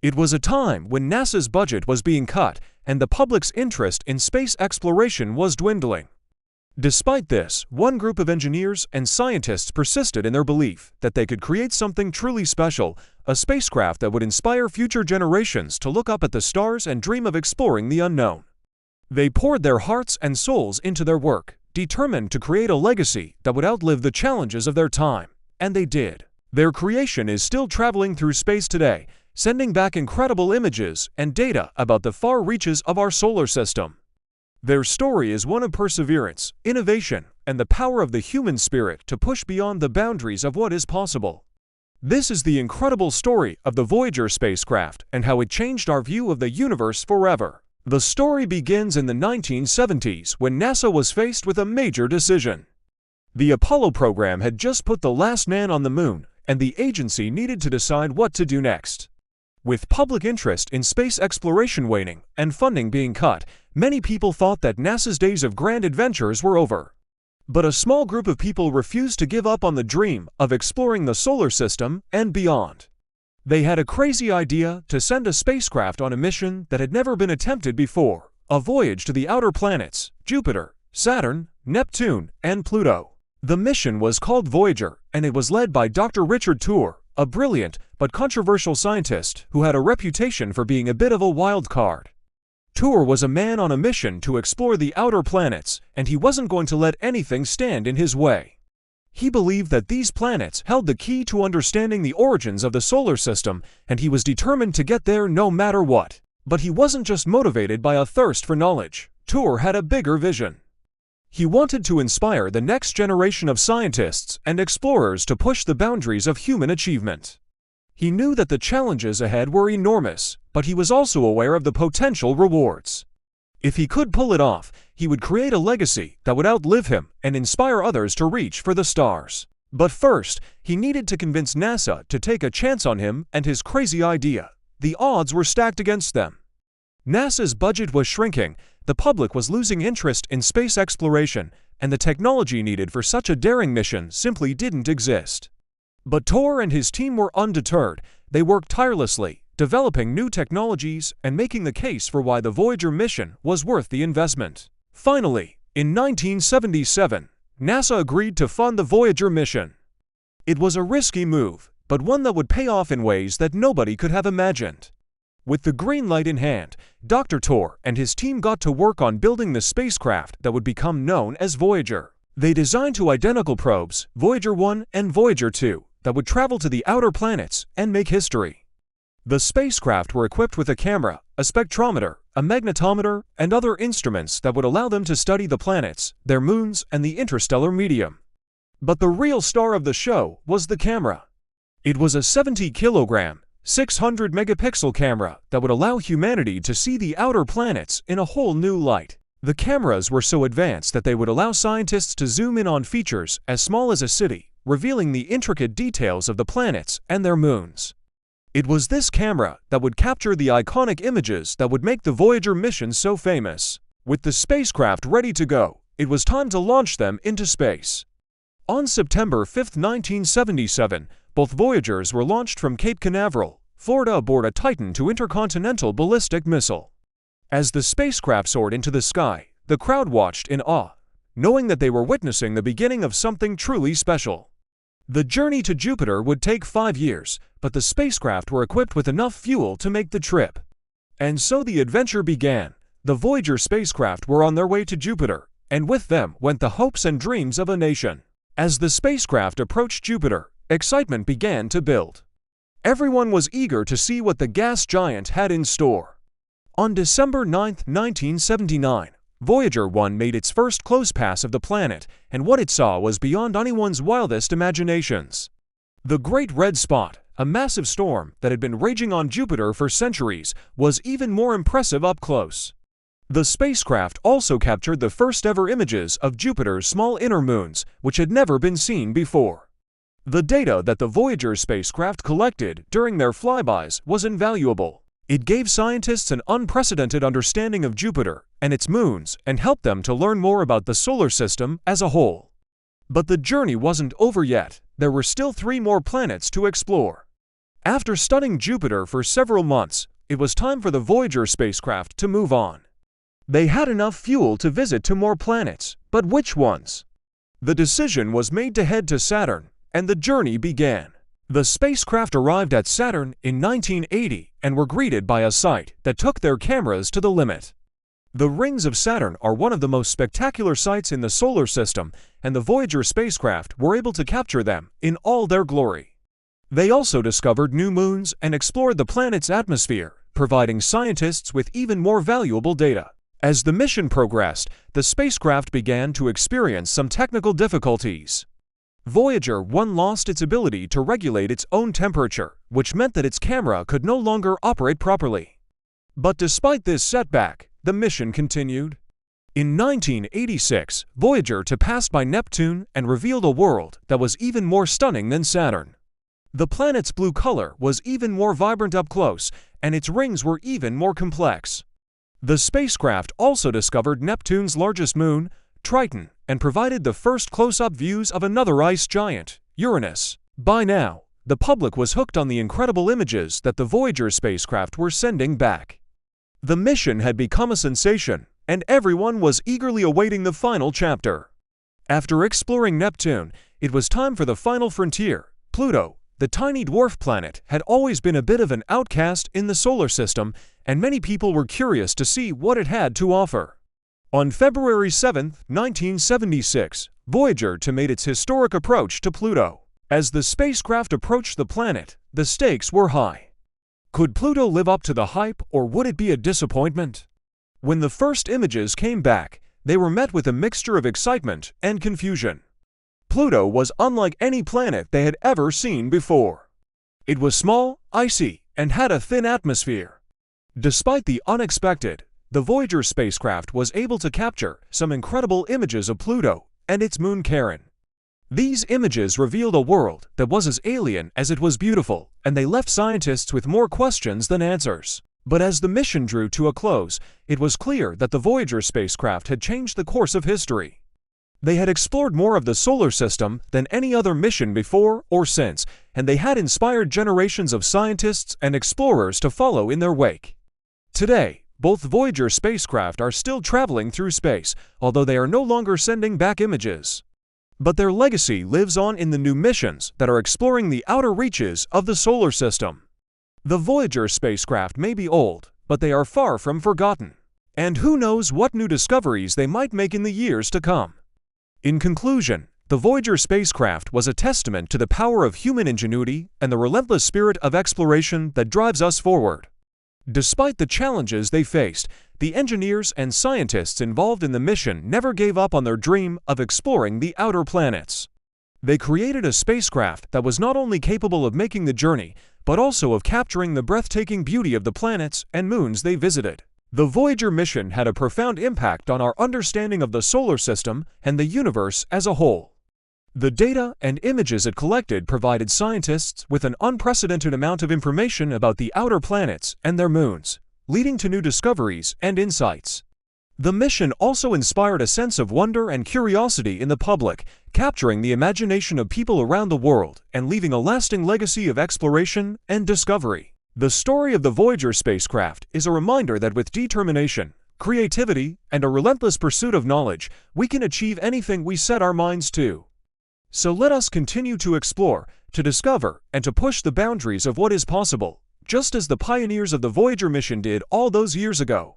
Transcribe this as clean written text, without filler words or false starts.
It was a time when NASA's budget was being cut and the public's interest in space exploration was dwindling. Despite this, one group of engineers and scientists persisted in their belief that they could create something truly special, a spacecraft that would inspire future generations to look up at the stars and dream of exploring the unknown. They poured their hearts and souls into their work, determined to create a legacy that would outlive the challenges of their time. And they did. Their creation is still traveling through space today, sending back incredible images and data about the far reaches of our solar system. Their story is one of perseverance, innovation, and the power of the human spirit to push beyond the boundaries of what is possible. This is the incredible story of the Voyager spacecraft and how it changed our view of the universe forever. The story begins in the 1970s when NASA was faced with a major decision. The Apollo program had just put the last man on the moon, and the agency needed to decide what to do next. With public interest in space exploration waning and funding being cut, many people thought that NASA's days of grand adventures were over. But a small group of people refused to give up on the dream of exploring the solar system and beyond. They had a crazy idea to send a spacecraft on a mission that had never been attempted before, a voyage to the outer planets, Jupiter, Saturn, Neptune, and Pluto. The mission was called Voyager, and it was led by Dr. Richard Tour, a brilliant but controversial scientist who had a reputation for being a bit of a wild card. Tour was a man on a mission to explore the outer planets, and he wasn't going to let anything stand in his way. He believed that these planets held the key to understanding the origins of the solar system, and he was determined to get there no matter what. But he wasn't just motivated by a thirst for knowledge. Tour had a bigger vision. He wanted to inspire the next generation of scientists and explorers to push the boundaries of human achievement. He knew that the challenges ahead were enormous, but he was also aware of the potential rewards. If he could pull it off, he would create a legacy that would outlive him and inspire others to reach for the stars. But first, he needed to convince NASA to take a chance on him and his crazy idea. The odds were stacked against them. NASA's budget was shrinking, the public was losing interest in space exploration, and the technology needed for such a daring mission simply didn't exist. But Tour and his team were undeterred. They worked tirelessly, developing new technologies and making the case for why the Voyager mission was worth the investment. Finally, in 1977, NASA agreed to fund the Voyager mission. It was a risky move, but one that would pay off in ways that nobody could have imagined. With the green light in hand, Dr. Tour and his team got to work on building the spacecraft that would become known as Voyager. They designed two identical probes, Voyager 1 and Voyager 2, that would travel to the outer planets and make history. The spacecraft were equipped with a camera, a spectrometer, a magnetometer, and other instruments that would allow them to study the planets, their moons, and the interstellar medium. But the real star of the show was the camera. It was a 70-kilogram, 600-megapixel camera that would allow humanity to see the outer planets in a whole new light. The cameras were so advanced that they would allow scientists to zoom in on features as small as a city, revealing the intricate details of the planets and their moons. It was this camera that would capture the iconic images that would make the Voyager mission so famous. With the spacecraft ready to go, it was time to launch them into space. On September 5, 1977, both Voyagers were launched from Cape Canaveral, Florida aboard a Titan II intercontinental ballistic missile. As the spacecraft soared into the sky, the crowd watched in awe, knowing that they were witnessing the beginning of something truly special. The journey to Jupiter would take 5 years, but the spacecraft were equipped with enough fuel to make the trip. And so the adventure began. The Voyager spacecraft were on their way to Jupiter, and with them went the hopes and dreams of a nation. As the spacecraft approached Jupiter, excitement began to build. Everyone was eager to see what the gas giant had in store. On December 9, 1979, Voyager 1 made its first close pass of the planet, and what it saw was beyond anyone's wildest imaginations. The Great Red Spot, a massive storm that had been raging on Jupiter for centuries, was even more impressive up close. The spacecraft also captured the first-ever images of Jupiter's small inner moons, which had never been seen before. The data that the Voyager spacecraft collected during their flybys was invaluable. It gave scientists an unprecedented understanding of Jupiter and its moons and helped them to learn more about the solar system as a whole. But the journey wasn't over yet. There were still 3 more planets to explore. After studying Jupiter for several months, it was time for the Voyager spacecraft to move on. They had enough fuel to visit to more planets, but which ones? The decision was made to head to Saturn, and the journey began. The spacecraft arrived at Saturn in 1980 and were greeted by a sight that took their cameras to the limit. The rings of Saturn are one of the most spectacular sights in the solar system, and the Voyager spacecraft were able to capture them in all their glory. They also discovered new moons and explored the planet's atmosphere, providing scientists with even more valuable data. As the mission progressed, the spacecraft began to experience some technical difficulties. Voyager 1 lost its ability to regulate its own temperature, which meant that its camera could no longer operate properly. But despite this setback, the mission continued. In 1986, Voyager 2 passed by Neptune and revealed a world that was even more stunning than Saturn. The planet's blue color was even more vibrant up close, and its rings were even more complex. The spacecraft also discovered Neptune's largest moon, Triton, and provided the first close-up views of another ice giant, Uranus. By now, the public was hooked on the incredible images that the Voyager spacecraft were sending back. The mission had become a sensation, and everyone was eagerly awaiting the final chapter. After exploring Neptune, it was time for the final frontier, Pluto. The tiny dwarf planet had always been a bit of an outcast in the solar system, and many people were curious to see what it had to offer. On February 7, 1976, Voyager 2 made its historic approach to Pluto. As the spacecraft approached the planet, the stakes were high. Could Pluto live up to the hype, or would it be a disappointment? When the first images came back, they were met with a mixture of excitement and confusion. Pluto was unlike any planet they had ever seen before. It was small, icy, and had a thin atmosphere. Despite the unexpected, the Voyager spacecraft was able to capture some incredible images of Pluto and its moon Charon. These images revealed a world that was as alien as it was beautiful, and they left scientists with more questions than answers. But as the mission drew to a close, it was clear that the Voyager spacecraft had changed the course of history. They had explored more of the solar system than any other mission before or since, and they had inspired generations of scientists and explorers to follow in their wake. Today, both Voyager spacecraft are still traveling through space, although they are no longer sending back images. But their legacy lives on in the new missions that are exploring the outer reaches of the solar system. The Voyager spacecraft may be old, but they are far from forgotten. And who knows what new discoveries they might make in the years to come. In conclusion, the Voyager spacecraft was a testament to the power of human ingenuity and the relentless spirit of exploration that drives us forward. Despite the challenges they faced, the engineers and scientists involved in the mission never gave up on their dream of exploring the outer planets. They created a spacecraft that was not only capable of making the journey, but also of capturing the breathtaking beauty of the planets and moons they visited. The Voyager mission had a profound impact on our understanding of the solar system and the universe as a whole. The data and images it collected provided scientists with an unprecedented amount of information about the outer planets and their moons, leading to new discoveries and insights. The mission also inspired a sense of wonder and curiosity in the public, capturing the imagination of people around the world and leaving a lasting legacy of exploration and discovery. The story of the Voyager spacecraft is a reminder that with determination, creativity, and a relentless pursuit of knowledge, we can achieve anything we set our minds to. So let us continue to explore, to discover, and to push the boundaries of what is possible, just as the pioneers of the Voyager mission did all those years ago.